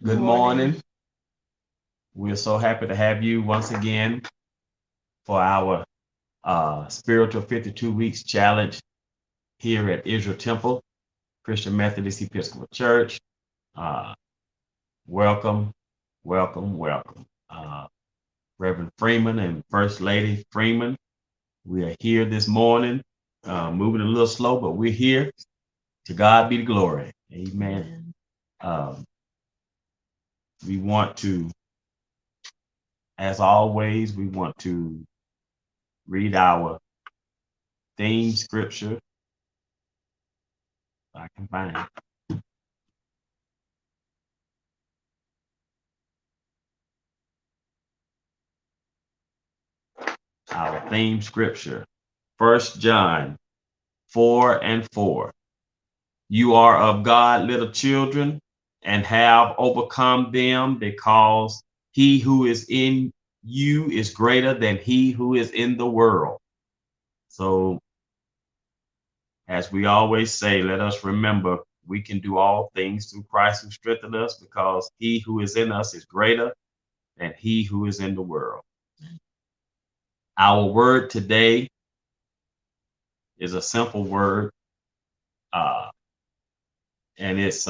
Good morning. We're so happy to have you once again for our spiritual 52 weeks challenge here at Israel Temple Christian Methodist Episcopal Church. Uh, welcome, welcome. Reverend Freeman and First Lady Freeman, we are here this morning, moving a little slow, but we're here. To God be the glory. Amen. Um, we want to, as always, we want to read our theme scripture. If I can find it. Our theme scripture, 1 John 4:4. You are of God, little children, and have overcome them, because he who is in you is greater than he who is in the world. So, as we always say, let us remember we can do all things through Christ who strengthens us, because he who is in us is greater than he who is in the world. Our word today is a simple word, uh, and it's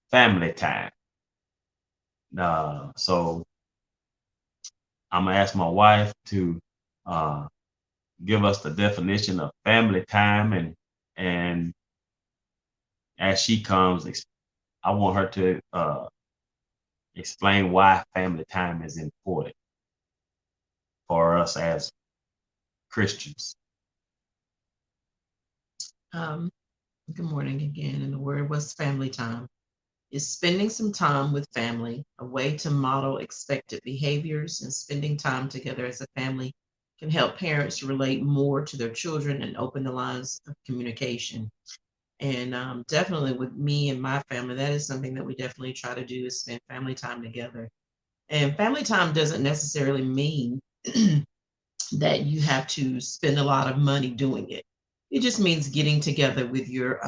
family time. So I'm gonna ask my wife to uh, give us the definition of family time, and as she comes, I want her to explain why family time is important for us as Christians. Good morning again. And the word was family time. Is spending some time with family, a way to model expected behaviors, and spending time together as a family can help parents relate more to their children and open the lines of communication. And definitely with me and my family, that is something that we definitely try to do, is spend family time together. And family time doesn't necessarily mean that you have to spend a lot of money doing it. It just means getting together with your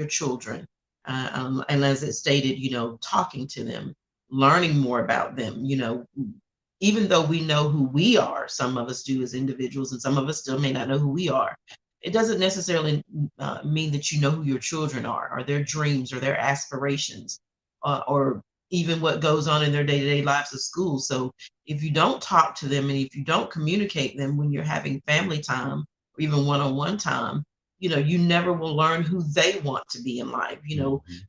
children, and as it stated, talking to them, learning more about them. Even though we know who we are, some of us do as individuals, and some of us still may not know who we are. It doesn't necessarily mean that you know who your children are, or their dreams, or their aspirations, or even what goes on in their day-to-day lives at school. So if you don't talk to them, and if you don't communicate them when you're having family time or even one-on-one time, you never will learn who they want to be in life.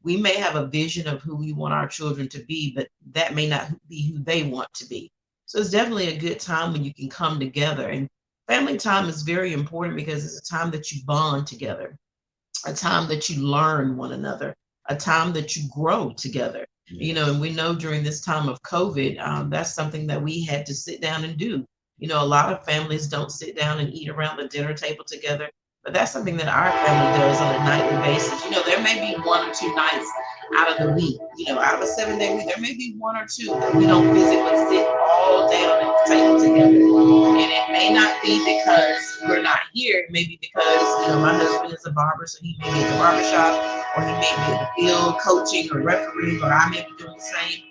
We may have a vision of who we want our children to be, but that may not be who they want to be. So it's definitely a good time when you can come together. And family time is very important because it's a time that you bond together, a time that you learn one another, a time that you grow together. And we know during this time of COVID, that's something that we had to sit down and do. A lot of families don't sit down and eat around the dinner table together, but that's something that our family does on a nightly basis. There may be 1 or 2 nights out of the week, out of a 7-day week, there may be 1 or 2 that we don't physically sit all down at the table together. And it may not be because we're not here. It may be because, my husband is a barber, so he may be at the barber shop, or he may be in the field coaching or refereeing, or I may be doing the same.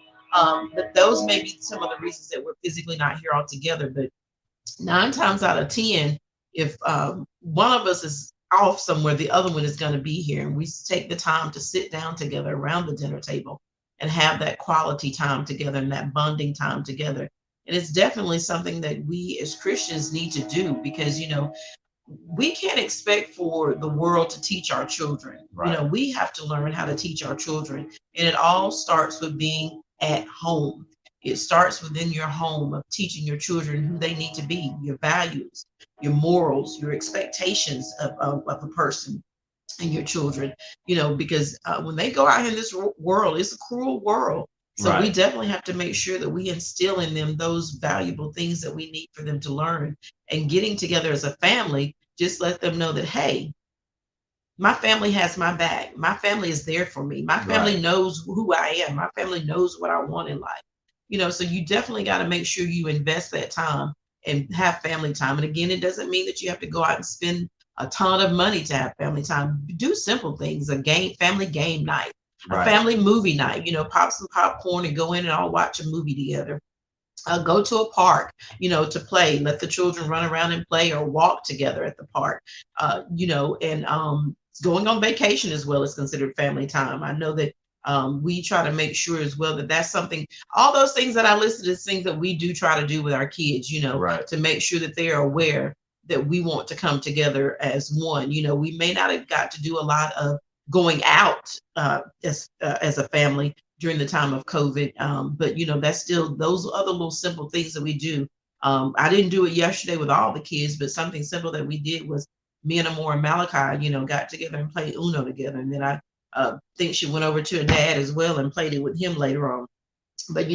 But those may be some of the reasons that we're physically not here all together. But 9 times out of 10, if one of us is off somewhere, the other one is going to be here, and we take the time to sit down together around the dinner table and have that quality time together and that bonding time together. And it's definitely something that we as Christians need to do, because we can't expect for the world to teach our children. Right. We have to learn how to teach our children, and it all starts with being at home. It starts within your home, of teaching your children who they need to be, your values, your morals, your expectations of a person and your children, because when they go out in this world, it's a cruel world. So we Right. definitely have to make sure that we instill in them those valuable things that we need for them to learn. And getting together as a family, just let them know that, hey, my family has my back. My family is there for me. My family Right. knows who I am. My family knows what I want in life. So you definitely got to make sure you invest that time and have family time. And again, it doesn't mean that you have to go out and spend a ton of money to have family time. Do simple things, a family game night. A Right. family movie night, pop some popcorn and go in and all watch a movie together. Go to a park, to play. Let the children run around and play or walk together at the park. And going on vacation as well is considered family time. I know that we try to make sure as well that that's something. All those things that I listed is things that we do try to do with our kids. Right. To make sure that they are aware that we want to come together as one. We may not have got to do a lot of going out as a family during the time of COVID. But that's still those other little simple things that we do. I didn't do it yesterday with all the kids, but something simple that we did was me and Amor and Malachi, got together and played Uno together. And then I think she went over to her dad as well and played it with him later on. But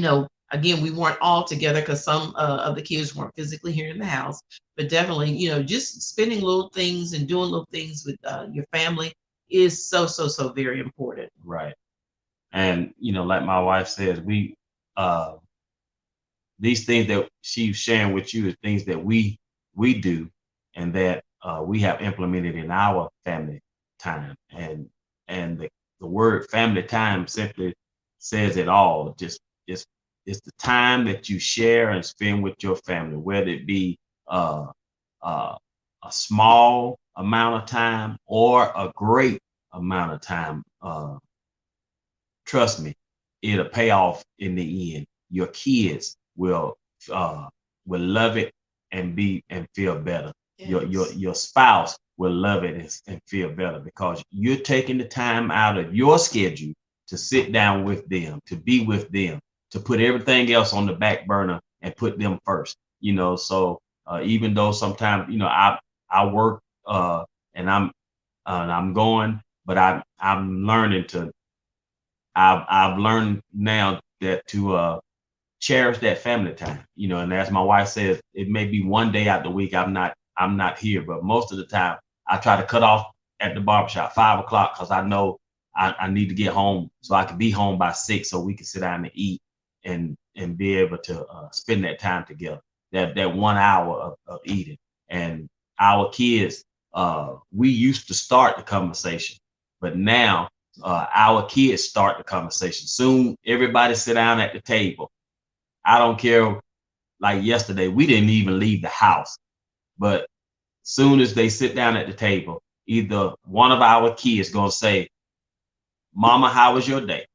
again, we weren't all together because some of the kids weren't physically here in the house. But definitely, just spending little things and doing little things with your family is so very important. Right. And like my wife says, we these things that she's sharing with you are things that we do, and that we have implemented in our family time. And the word family time simply says it all. Just it's the time that you share and spend with your family, whether it be a small amount of time or a great amount of time. Trust me, it'll pay off in the end. Your kids will love it and feel better. Yes. Your spouse will love it and feel better because you're taking the time out of your schedule to sit down with them, to be with them, to put everything else on the back burner and put them first. So even though sometimes I work and I'm going, but I'm learning to. I've learned now that to cherish that family time, and as my wife says, it may be one day out the week I'm not here, but most of the time I try to cut off at the barbershop 5 o'clock because I know I need to get home so I can be home by 6 so we can sit down and eat and be able to spend that time together, that 1 hour of eating. And our kids, we used to start the conversation, but now our kids start the conversation. Soon everybody sit down at the table. I don't care. Like yesterday, we didn't even leave the house, but soon as they sit down at the table, either one of our kids gonna say, "Mama, how was your day?"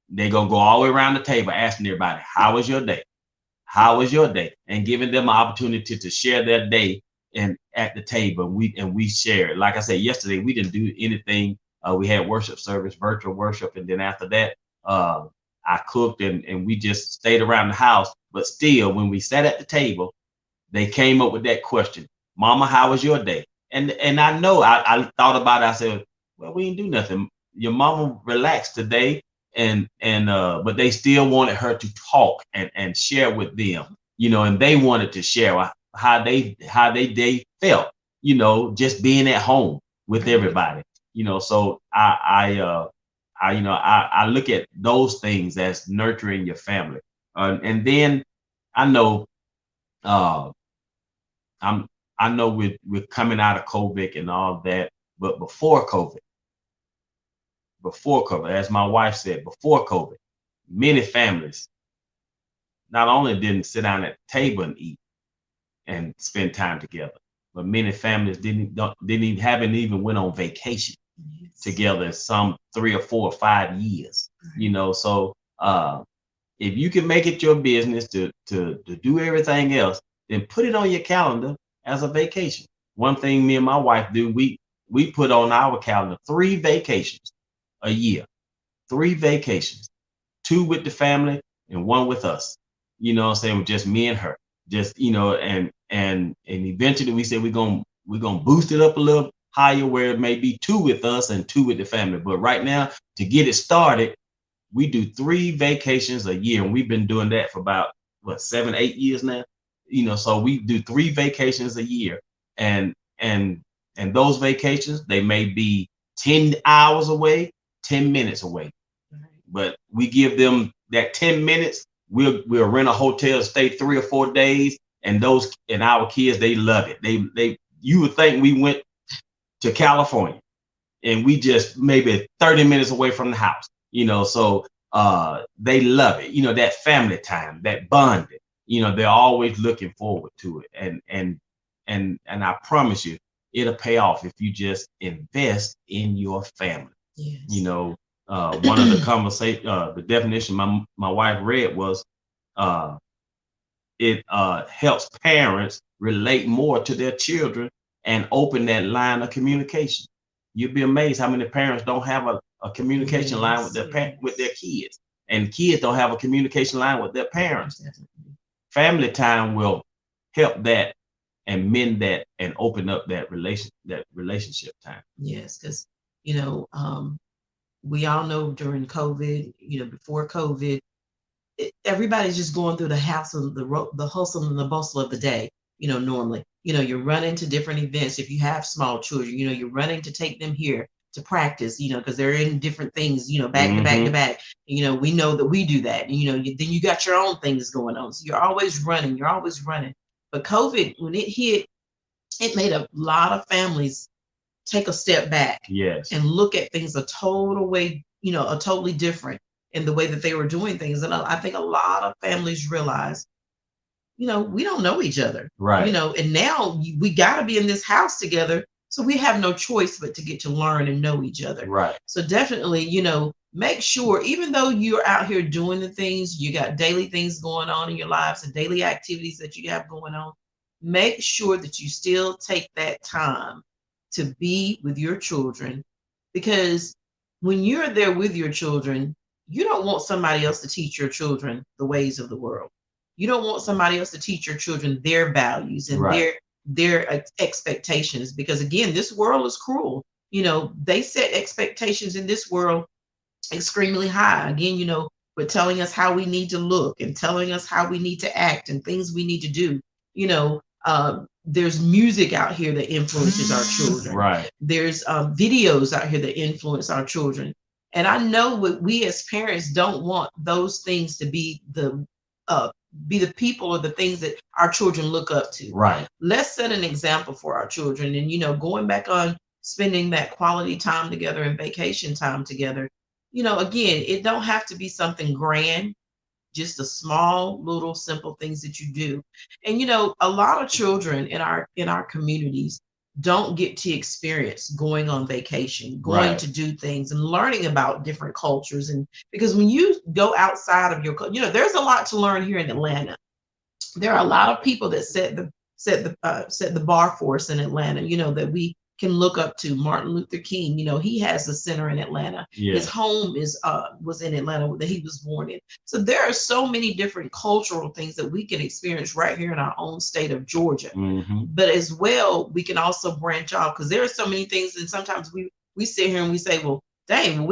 They're gonna go all the way around the table asking everybody, "How was your day? How was your day?" And giving them an opportunity to share their day and at the table. We share it. Like I said yesterday, we didn't do anything. We had worship service, virtual worship, and then after that, I cooked and we just stayed around the house. But still, when we sat at the table, they came up with that question, "Mama, how was your day?" And I know I thought about it. I said, "Well, we didn't do nothing. Your mama relaxed today." But they still wanted her to talk and share with them, and they wanted to share how they day felt, just being at home with everybody. So I look at those things as nurturing your family. And then I know uh, I know we're coming out of COVID and all that, but before COVID, as my wife said, before COVID, many families not only didn't sit down at the table and eat and spend time together, but many families haven't even went on vacation together in some 3 or 4 or 5 years. So if you can make it your business to do everything else, then put it on your calendar as a vacation. One thing me and my wife do, we put on our calendar 3 vacations a year, 3 vacations, 2 with the family and 1 with us. What I'm saying, with just me and her. Just and eventually we said we're gonna boost it up a little higher where it may be 2 with us and 2 with the family. But right now, to get it started, we do 3 vacations a year, and we've been doing that for about 7, 8 years now. So we do 3 vacations a year, and those vacations, they may be 10 hours away, 10 minutes away, but we give them that 10 minutes. We'll rent a hotel, stay 3 or 4 days, and our kids, they love it. You would think we went to California. and we just maybe 30 minutes away from the house, so they love it, that family time, that bonding, they're always looking forward to it. And I promise you, it'll pay off if you just invest in your family. Yes. One of the conversation, the definition my wife read was, it helps parents relate more to their children and open that line of communication. You'd be amazed how many parents don't have a communication line with with their kids, and kids don't have a communication line with their parents. Family time will help that and mend that and open up that relationship time. Yes, because we all know during COVID, before COVID, everybody's just going through the hassle, the hustle and the bustle of the day. Normally, you're running to different events. If you have small children, you're running to take them here to practice, because they're in different things, back to back to back. We know that we do that. Then you got your own things going on. So you're always running. But COVID, when it hit, it made a lot of families take a step back. Yes. And look at things a total way, a totally different in the way that they were doing things. And I think a lot of families realize, we don't know each other. Right. And now we got to be in this house together. So we have no choice but to get to learn and know each other. Right. So definitely, make sure, even though you're out here doing the things, you got daily things going on in your lives and daily activities that you have going on, make sure that you still take that time to be with your children, because when you're there with your children, you don't want somebody else to teach your children the ways of the world. You don't want somebody else to teach your children their values and their expectations, because again, this world is cruel. They set expectations in this world extremely high. Again, with telling us how we need to look and telling us how we need to act and things we need to do. There's music out here that influences our children. Right. There's videos out here that influence our children. And I know what we as parents don't want those things to be the people or the things that our children look up to. Right. Let's set an example for our children. And, going back on spending that quality time together and vacation time together, again, it don't have to be something grand. Just the small, little, simple things that you do. And, a lot of children in our communities don't get to experience going on vacation, going to do things and learning about different cultures. And because when you go outside of your, there's a lot to learn here in Atlanta. There are a lot of people that set the bar for us in Atlanta, that we can look up to. Martin Luther King, he has a center in Atlanta. Yeah. His home was in Atlanta that he was born in. So there are so many different cultural things that we can experience right here in our own state of Georgia. Mm-hmm. But as well, we can also branch off, because there are so many things. And sometimes we sit here and we say, well, dang,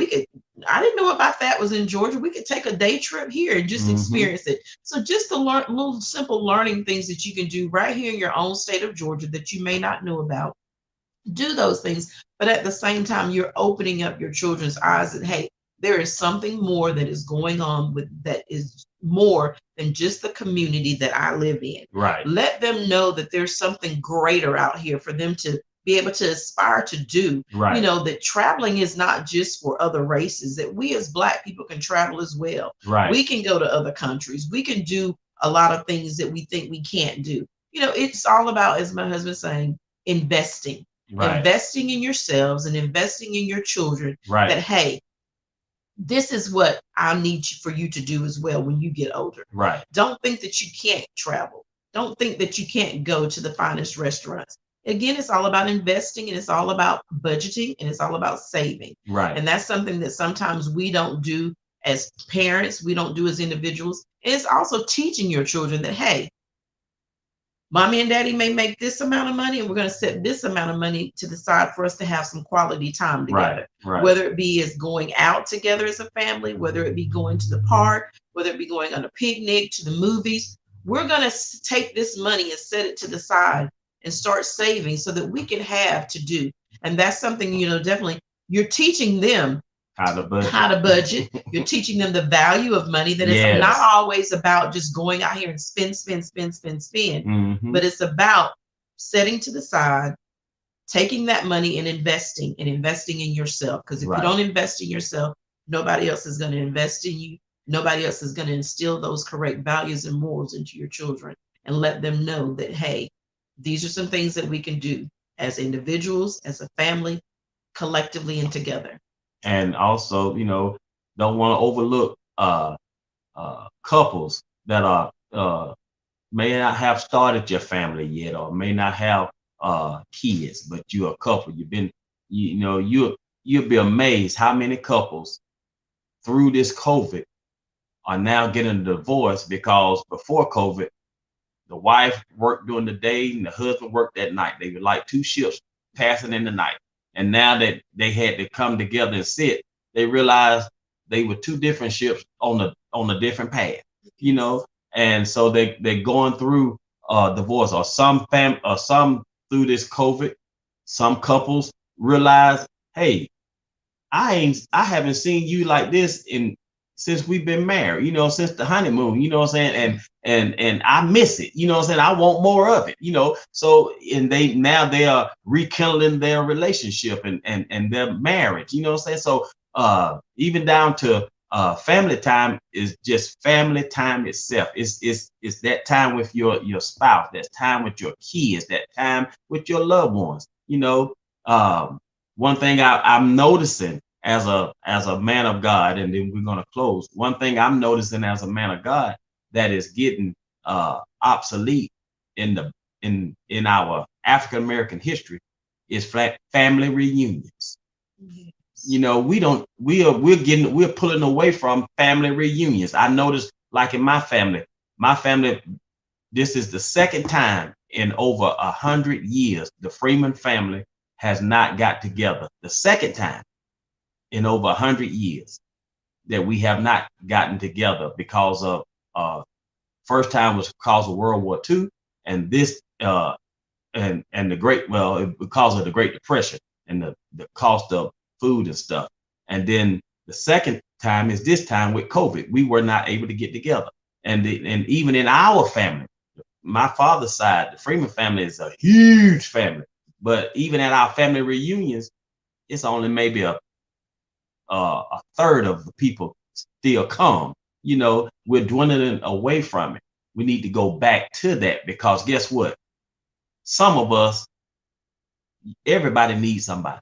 I didn't know about that was in Georgia. We could take a day trip here and just experience it. So just to learn little simple learning things that you can do right here in your own state of Georgia that you may not know about. Do those things, but at the same time, you're opening up your children's eyes that, hey, there is something more that is going on that is more than just the community that I live in. Right. Let them know that there's something greater out here for them to be able to aspire to do. Right. That traveling is not just for other races, that we as Black people can travel as well. Right. We can go to other countries. We can do a lot of things that we think we can't do. It's all about, as my husband's saying, investing. Right. Investing in yourselves and investing in your children. Right. That, hey, this is what I need for you to do as well when you get older. Right. Don't think that you can't travel. Don't think that you can't go to the finest restaurants. Again, it's all about investing, and it's all about budgeting, and it's all about saving. Right. And that's something that sometimes we don't do as parents, we don't do as individuals. And it's also teaching your children that, hey, Mommy and Daddy may make this amount of money, and we're going to set this amount of money to the side for us to have some quality time together. Right. Whether it be as going out together as a family, whether it be going to the park, whether it be going on a picnic, to the movies. We're going to take this money and set it to the side and start saving so that we can have to do. And that's something, definitely you're teaching them how to budget. You're teaching them the value of money, that it's not always about just going out here and spend. Mm-hmm. But it's about setting to the side taking that money and investing in yourself. Because if you don't invest in yourself, nobody else is going to invest in you. Nobody else is going to instill those correct values and morals into your children and let them know that, hey, these are some things that we can do as individuals, as a family, collectively and together. And also, don't want to overlook couples that are may not have started your family yet, or may not have kids, but you're a couple. You'll be amazed how many couples through this COVID are now getting a divorce, because before COVID, the wife worked during the day and the husband worked at night. They were like two ships passing in the night. And now that they had to come together and sit, they realized they were two different ships on a different path, and so they're going through divorce, or some through this COVID. Some couples realize, hey, I haven't seen you like this since we've been married, since the honeymoon, you know what I'm saying? And I miss it, you know what I'm saying? I want more of it, So, and they are rekindling their relationship and their marriage, you know what I'm saying? So even down to family time is just family time itself. It's that time with your spouse, that time with your kids, that time with your loved ones. One thing I'm noticing as a man of God, and then we're going to close. One thing I'm noticing as a man of God that is getting obsolete in our African American history is family reunions. We're pulling away from family reunions. I noticed, like in my family, this is the second time in over 100 years the Freeman family has not got together. The second time in over 100 years that we have not gotten together, because of first time was because of World War II, and this and because of the Great Depression and the cost of food and stuff. And then the second time is this time with COVID. We were not able to get together. And even in our family, my father's side, the Freeman family is a huge family. But even at our family reunions, it's only maybe a third of the people still come. We're dwindling away from it. We need to go back to that, because guess what? Some of us, everybody needs somebody.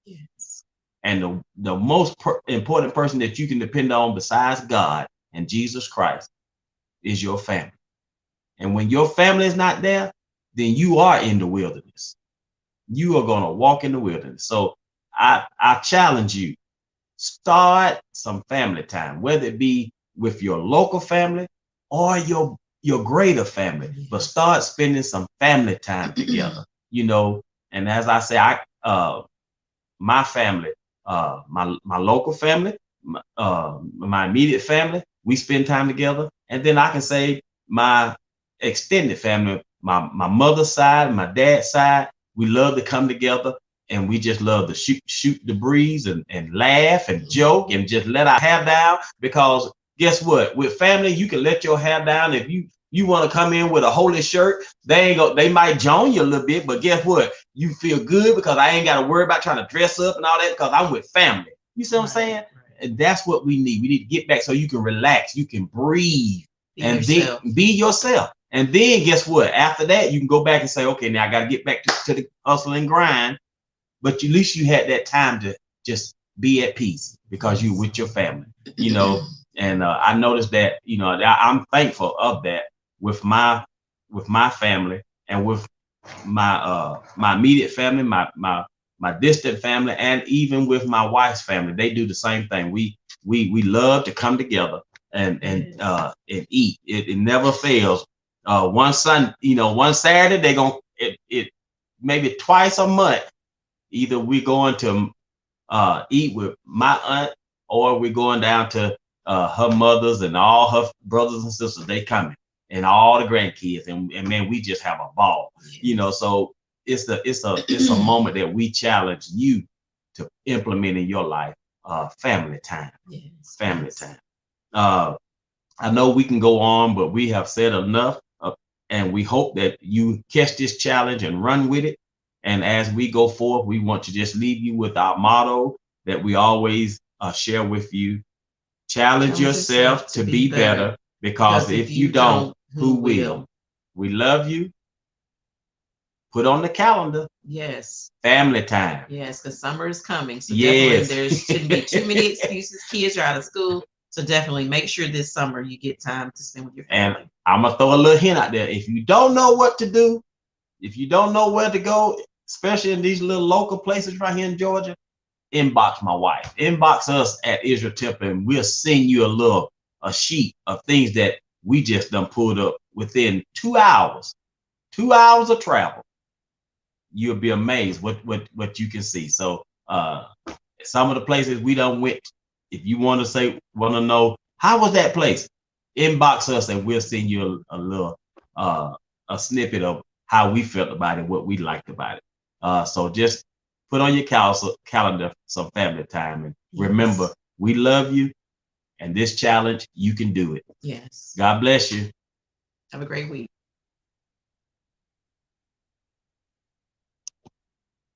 Yes. And the most important person that you can depend on besides God and Jesus Christ is your family. And when your family is not there, then you are in the wilderness. You are going to walk in the wilderness. So I challenge you, start some family time, whether it be with your local family or your greater family, but start spending some family time together, And as I say, my family, my local family, my immediate family, we spend time together. And then I can say my extended family, my mother's side, my dad's side, we love to come together, and we just love to shoot the breeze and laugh and joke and just let our hair down. Because guess what? With family, you can let your hair down. If you want to come in with a holy shirt, they might join you a little bit, but guess what? You feel good because I ain't got to worry about trying to dress up and all that, because I'm with family. You see what I'm saying? Right. And that's what we need. We need to get back so you can relax, you can breathe, and then be yourself. And then guess what? After that, you can go back and say, okay, now I got to get back to the hustle and grind. But at least you had that time to just be at peace because you with your family, And I noticed that, I'm thankful of that with my family, and with my immediate family, my distant family, and even with my wife's family. They do the same thing. We love to come together and eat. It never fails. One Saturday they gonna it maybe twice a month. Either we're going to eat with my aunt, or we're going down to her mother's and all her brothers and sisters. They coming, and all the grandkids, and man, we just have a ball, So it's a moment that we challenge you to implement in your life. Family time. Yes. Family time. I know we can go on, but we have said enough, and we hope that you catch this challenge and run with it. And as we go forth, we want to just leave you with our motto that we always share with you. Challenge yourself to be better, because if you don't, who will? We love you. Put on the calendar. Yes. Family time. Yes, because summer is coming. So Yes. definitely there shouldn't be too many excuses. Kids are out of school. So definitely make sure this summer you get time to spend with your family. And I'm going to throw a little hint out there. If you don't know what to do, if you don't know where to go, especially in these little local places right here in Georgia, inbox my wife. Inbox us at Israel Temple, and we'll send you a sheet of things that we just done pulled up within 2 hours. 2 hours of travel. You'll be amazed what you can see. So some of the places we done went, if you want to know how was that place, inbox us and we'll send you a little a snippet of how we felt about it, what we liked about it. So just put on your calendar some family time, and remember, we love you, and this challenge, you can do it. Yes. God bless you. Have a great week.